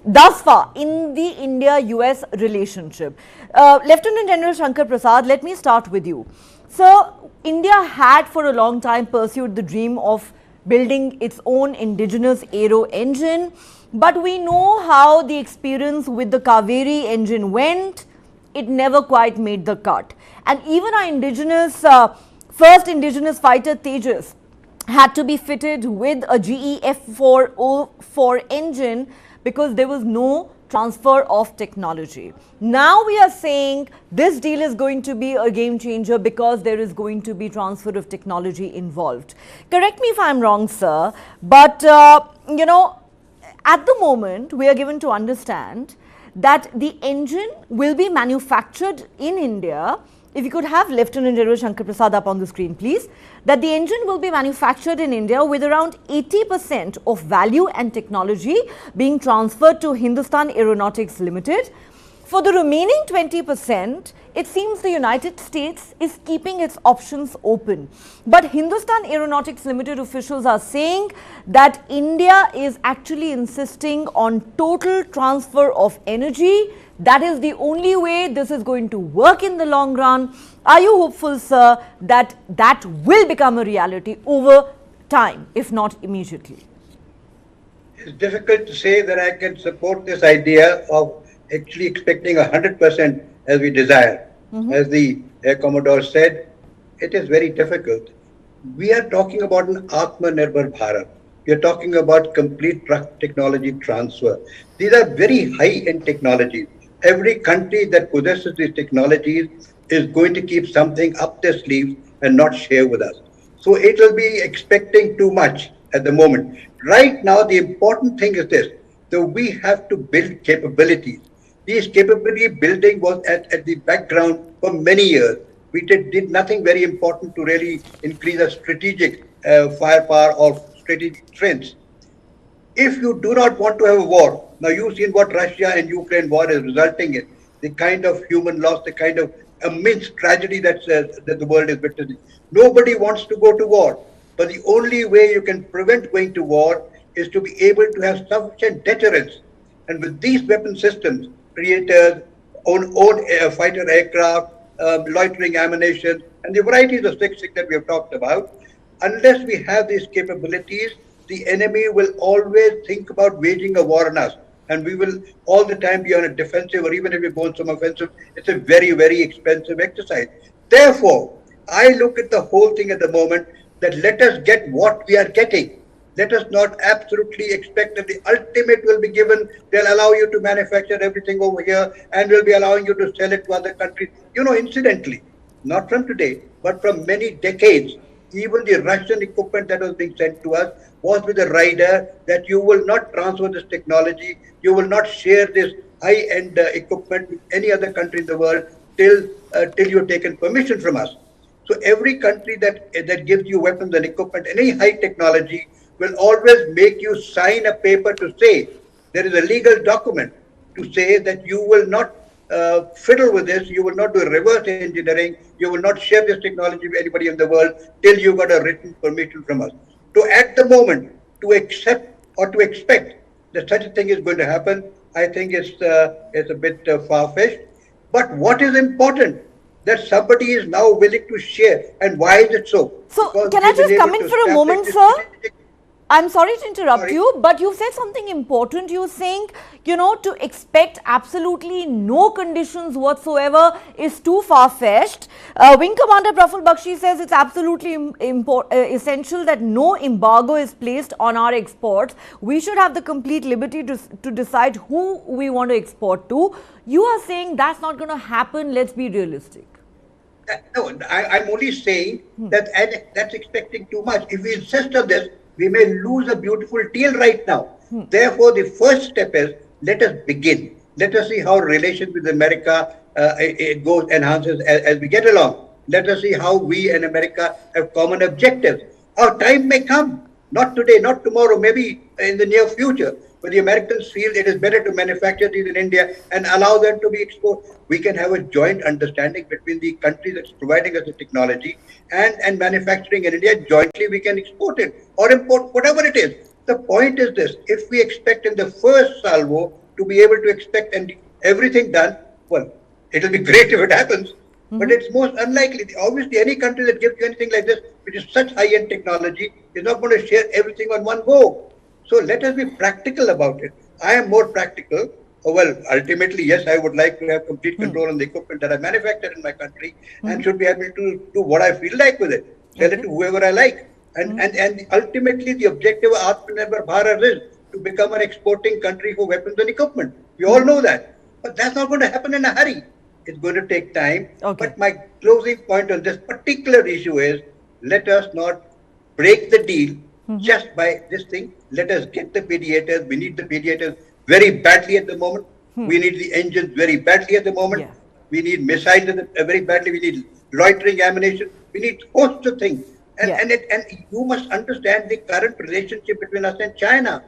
thus far in the India-US relationship. Lieutenant General Shankar Prasad, let me start with you. Sir, India had for a long time pursued the dream of building its own indigenous aero engine, but we know how the experience with the Kaveri engine went. It never quite made the cut. And even our indigenous, first indigenous fighter Tejas had to be fitted with a GE F404 engine because there was no transfer of technology. Now we are saying this deal is going to be a game changer because there is going to be transfer of technology involved. Correct me if I'm wrong, sir, but you know, at the moment we are given to understand that the engine will be manufactured in India. If you could have Lieutenant General Shankar Prasad up on the screen, please. That the engine will be manufactured in India with around 80% of value and technology being transferred to Hindustan Aeronautics Limited. For the remaining 20%, it seems the United States is keeping its options open. But Hindustan Aeronautics Limited officials are saying that India is actually insisting on total transfer of energy. That is the only way this is going to work in the long run. Are you hopeful, sir, that that will become a reality over time, if not immediately? It's difficult to say that I can support this idea of actually expecting 100% as we desire. As the Air Commodore said, it is very difficult. We are talking about an Atmanirbhar Bharat. We are talking about complete technology transfer. These are very high-end technologies. Every country that possesses these technologies is going to keep something up their sleeves and not share with us. So it will be expecting too much at the moment. Right now, the important thing is this, that we have to build capabilities. This capability building was at the background for many years. We did nothing very important to really increase our strategic firepower or strategic strengths. If you do not want to have a war, now you've seen what Russia and Ukraine war is resulting in, the kind of human loss, the kind of immense tragedy that the world is witnessing. Nobody wants to go to war, but the only way you can prevent going to war is to be able to have sufficient deterrence. And with these weapon systems, Predators, own fighter aircraft, loitering ammunition, and the varieties of things that we have talked about, unless we have these capabilities, the enemy will always think about waging a war on us. And we will all the time be on a defensive, or even if we go on some offensive, it's a very, very expensive exercise. Therefore, I look at the whole thing at the moment that let us get what we are getting. Let us not absolutely expect that the ultimate will be given. They'll allow you to manufacture everything over here and will be allowing you to sell it to other countries. You know, incidentally, not from today, but from many decades, even the Russian equipment that was being sent to us was with a rider that you will not transfer this technology, you will not share this high-end equipment with any other country in the world till you've taken permission from us. So every country that gives you weapons and equipment, any high technology, will always make you sign a paper to say, there is a legal document to say that you will not fiddle with this, you will not do reverse engineering, you will not share this technology with anybody in the world till you got a written permission from us. So at the moment, to accept or to expect that such a thing is going to happen, I think it's a bit far-fetched. But what is important, that somebody is now willing to share. And why is it so? So, Because can I we've been just come able in to for a moment, establish sir? strategic- I'm sorry to interrupt Sorry. you, but you said something important. You're saying, to expect absolutely no conditions whatsoever is too far-fetched. Wing Commander Praful Bakshi says it's absolutely essential that no embargo is placed on our exports. We should have the complete liberty to decide who we want to export to. You are saying that's not going to happen. Let's be realistic. No, I'm only saying that that's expecting too much. If we insist on this, we may lose a beautiful deal right now. Therefore, the first step is, let us begin. Let us see how relations with America it goes, enhances as we get along. Let us see how we and America have common objectives. Our time may come, not today, not tomorrow, maybe in the near future, but the Americans feel it is better to manufacture these in India and allow them to be exported. We can have a joint understanding between the country that's providing us the technology and manufacturing in India. Jointly, we can export it or import, whatever it is. The point is this: if we expect in the first salvo to be able to expect and everything done, well, it'll be great if it happens, but it's most unlikely. Obviously, any country that gives you anything like this, which is such high-end technology, is not going to share everything on one go. So let us be practical about it. I am more practical. Well, ultimately, yes, I would like to have complete control on the equipment that I manufacture in my country and should be able to do what I feel like with it, sell it to whoever I like. And ultimately, the objective of Atmanirbhar Bharat is to become an exporting country for weapons and equipment. We all know that. But that's not going to happen in a hurry. It's going to take time. Okay. But my closing point on this particular issue is, let us not break the deal just by this thing. Let us get the mediators. We need the mediators very badly at the moment. We need the engines very badly at the moment. Yeah. We need missiles very badly. We need loitering ammunition. We need hosts of things. And you must understand the current relationship between us and China.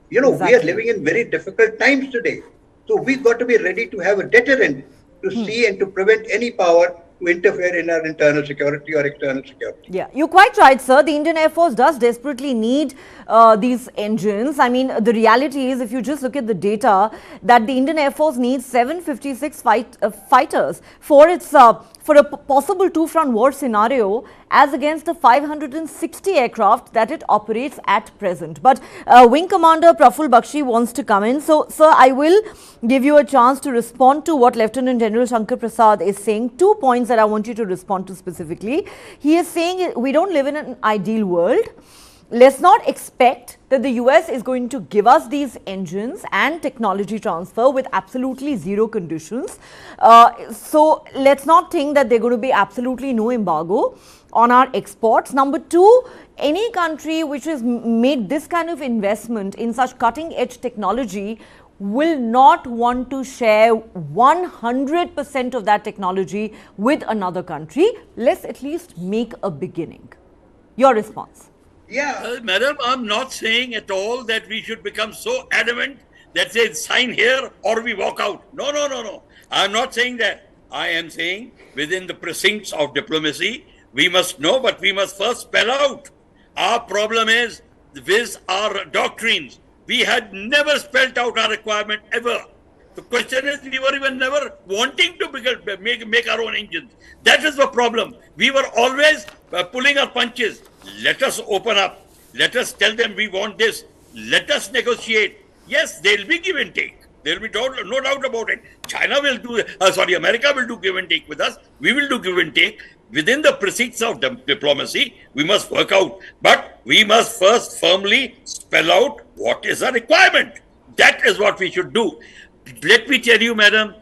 We are Exactly. living in very difficult times today. So we've got to be ready to have a deterrent to see and to prevent any power to interfere in our internal security or external security. Yeah, you're quite right, sir. The Indian Air Force does desperately need these engines. I mean, the reality is, if you just look at the data, that the Indian Air Force needs 756 fighters for its for a possible two-front war scenario, as against the 560 aircraft that it operates at present. But Wing Commander Praful Bakshi wants to come in. So, sir, I will give you a chance to respond to what Lieutenant General Shankar Prasad is saying. 2 points that I want you to respond to specifically. He is saying we don't live in an ideal world. Let's not expect that the US is going to give us these engines and technology transfer with absolutely zero conditions. So let's not think that they're going to be absolutely no embargo on our exports. Number two, any country which has made this kind of investment in such cutting edge technology will not want to share 100% of that technology with another country. Let's at least make a beginning. Your response? Yeah. Madam, I'm not saying at all that we should become so adamant that says sign here or we walk out. No, no, no, no. I'm not saying that. I am saying within the precincts of diplomacy, we must know, but we must first spell out. Our problem is with our doctrines. We had never spelled out our requirement ever. The question is, we were even never wanting to make our own engines. That is the problem. We were always pulling our punches. Let us open up. Let us tell them we want this. Let us negotiate. Yes, there will be give and take. There will be no doubt about it. China will do, America will do give and take with us. We will do give and take. Within the precincts of diplomacy, we must work out. But we must first firmly spell out what is the requirement. That is what we should do. Let me tell you, madam,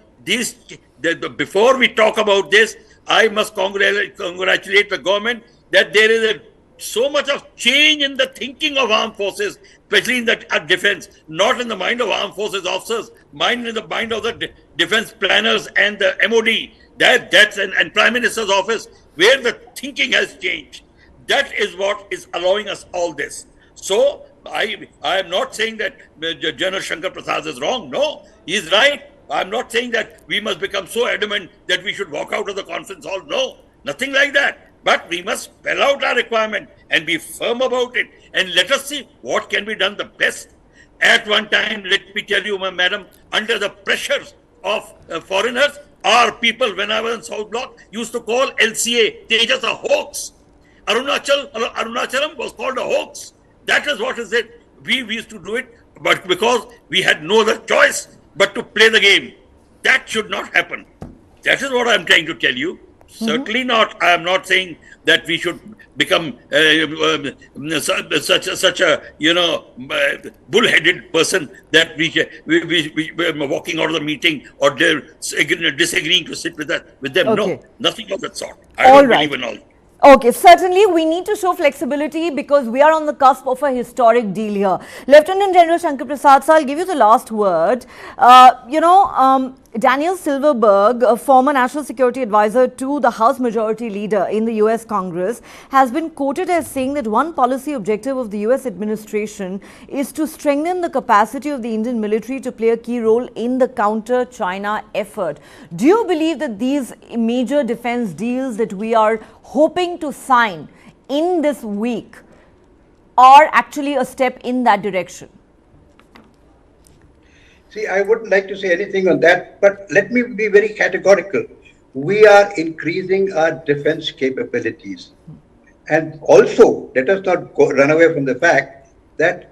before we talk about this, I must congratulate the government. that there is so much of change in the thinking of armed forces, especially in the defense, not in the mind of armed forces officers, in the mind of the defense planners and the MOD, that's and Prime Minister's office, where the thinking has changed. That is what is allowing us all this. So I am not saying that General Shankar Prasad is wrong. No, he is right. I am not saying that we must become so adamant that we should walk out of the conference hall. No, nothing like that. But we must spell out our requirement and be firm about it. And let us see what can be done the best. At one time, let me tell you, madam, under the pressures of foreigners, our people, when I was in South Block, used to call LCA Tejas a hoax. Arunachalam was called a hoax. That is what is it. We used to do it, but because we had no other choice but to play the game. That should not happen. That is what I am trying to tell you. Certainly not. I am not saying that we should become such a bullheaded person that we walking out of the meeting or disagreeing to sit with them. Okay. No, nothing of that sort. I don't believe in all. Okay, certainly we need to show flexibility because we are on the cusp of a historic deal here. Lieutenant General Shankar Prasad, sir, I'll give you the last word. Daniel Silverberg, a former National Security Advisor to the House Majority Leader in the US Congress, has been quoted as saying that one policy objective of the US administration is to strengthen the capacity of the Indian military to play a key role in the counter-China effort. Do you believe that these major defense deals that we are hoping to sign in this week are actually a step in that direction? See, I wouldn't like to say anything on that, but let me be very categorical. We are increasing our defense capabilities. And also, let us not run away from the fact that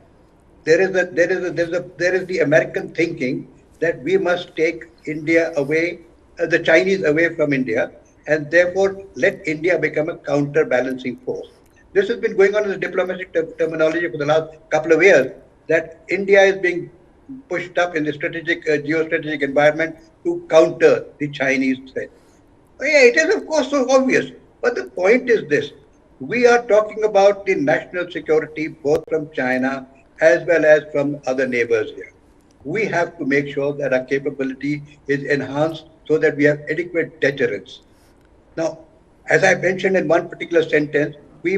there is the American thinking that we must take India away, the Chinese away from India, and therefore let India become a counterbalancing force. This has been going on in the diplomatic terminology for the last couple of years, that India is being pushed up in the geostrategic environment to counter the Chinese threat. Yeah, it is of course so obvious, but the point is this: we are talking about the national security both from China as well as from other neighbors here. We have to make sure that our capability is enhanced so that we have adequate deterrence. Now, as I mentioned in one particular sentence, we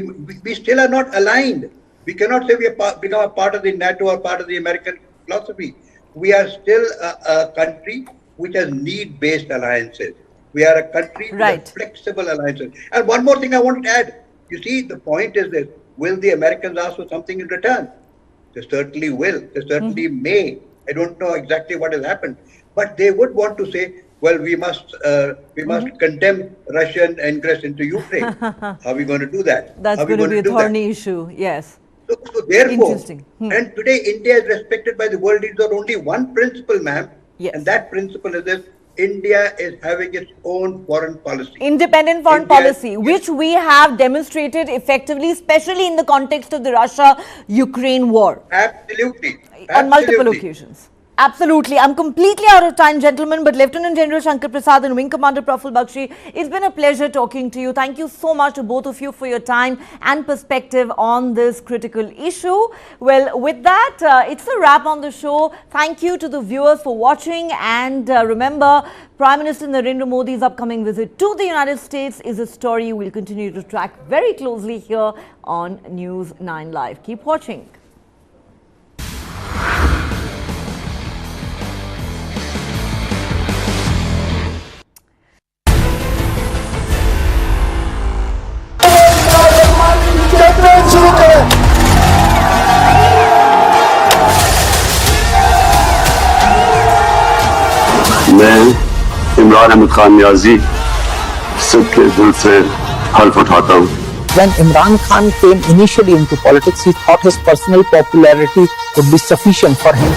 still are not aligned. We cannot say we have become a part of the NATO or part of the American philosophy. We are still a country which has need-based alliances. We are a country with flexible alliances. And one more thing I want to add. You see, the point is this: will the Americans ask for something in return? They certainly will. They certainly may. I don't know exactly what has happened, but they would want to say, well, we must condemn Russian ingress into Ukraine. How are we going to do that? That's going to be a thorny issue, yes. So therefore, and today India is respected by the world leaders on only one principle, ma'am, and that principle is this: India is having its own foreign policy. Independent foreign policy, which we have demonstrated effectively, especially in the context of the Russia-Ukraine war. Absolutely. On multiple occasions. Absolutely. I'm completely out of time, gentlemen, but Lieutenant General Shankar Prasad and Wing Commander Praful Bakshi, it's been a pleasure talking to you. Thank you so much to both of you for your time and perspective on this critical issue. Well, with that, it's a wrap on the show. Thank you to the viewers for watching, and remember, Prime Minister Narendra Modi's upcoming visit to the United States is a story we'll continue to track very closely here on News 9 Live. Keep watching. मैं इमरान अहमद खान नियाजी सबके दिल से हल्फ उठाता हूँ. When Imran Khan came initially into politics, he thought his personal popularity would be sufficient for him